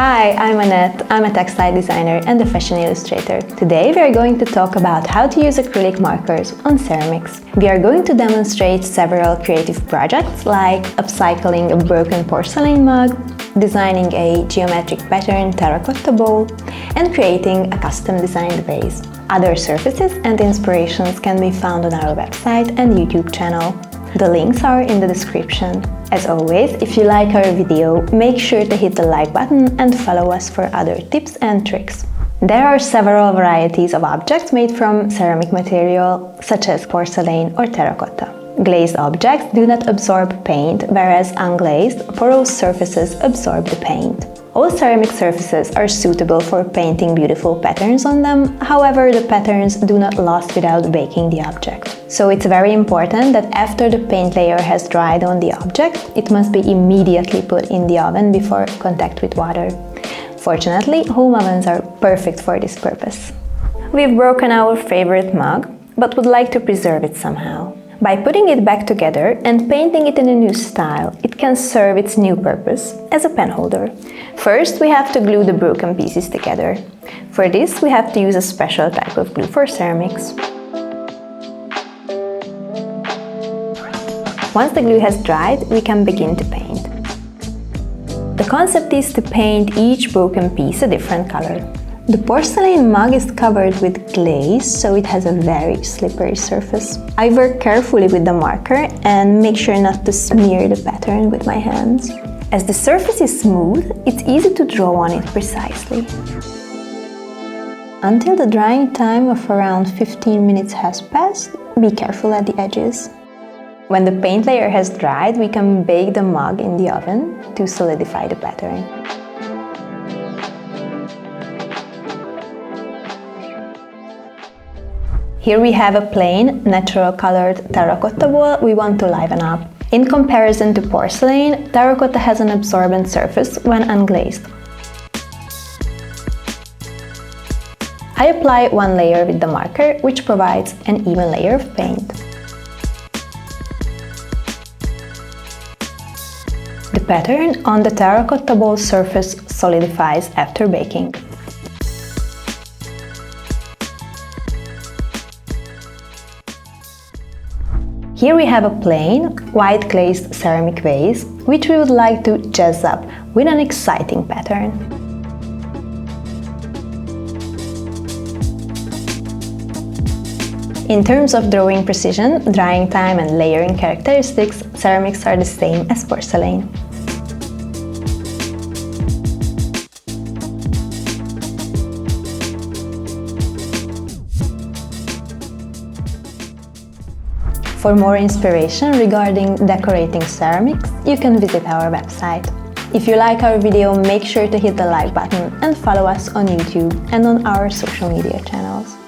Hi, I'm Annette. I'm a textile designer and a fashion illustrator. Today we are going to talk about how to use acrylic markers on ceramics. We are going to demonstrate several creative projects like upcycling a broken porcelain mug, designing a geometric pattern terracotta bowl, and creating a custom designed vase. Other surfaces and inspirations can be found on our website and YouTube channel. The links are in the description. As always, if you like our video, make sure to hit the like button and follow us for other tips and tricks. There are several varieties of objects made from ceramic material, such as porcelain or terracotta. Glazed objects do not absorb paint, whereas unglazed, porous surfaces absorb the paint. All ceramic surfaces are suitable for painting beautiful patterns on them, however, the patterns do not last without baking the object. So it's very important that after the paint layer has dried on the object, it must be immediately put in the oven before contact with water. Fortunately, home ovens are perfect for this purpose. We've broken our favorite mug, but would like to preserve it somehow. By putting it back together and painting it in a new style, it can serve its new purpose as a pen holder. First, we have to glue the broken pieces together. For this, we have to use a special type of glue for ceramics. Once the glue has dried, we can begin to paint. The concept is to paint each broken piece a different color. The porcelain mug is covered with glaze, so it has a very slippery surface. I work carefully with the marker and make sure not to smear the pattern with my hands. As the surface is smooth, it's easy to draw on it precisely. Until the drying time of around 15 minutes has passed, be careful at the edges. When the paint layer has dried, we can bake the mug in the oven to solidify the pattern. Here we have a plain, natural colored terracotta bowl we want to liven up. In comparison to porcelain, terracotta has an absorbent surface when unglazed. I apply one layer with the marker, which provides an even layer of paint. The pattern on the terracotta bowl surface solidifies after baking. Here we have a plain, white glazed ceramic vase, which we would like to jazz up with an exciting pattern. In terms of drawing precision, drying time and layering characteristics, ceramics are the same as porcelain. For more inspiration regarding decorating ceramics, you can visit our website. If you like our video, make sure to hit the like button and follow us on YouTube and on our social media channels.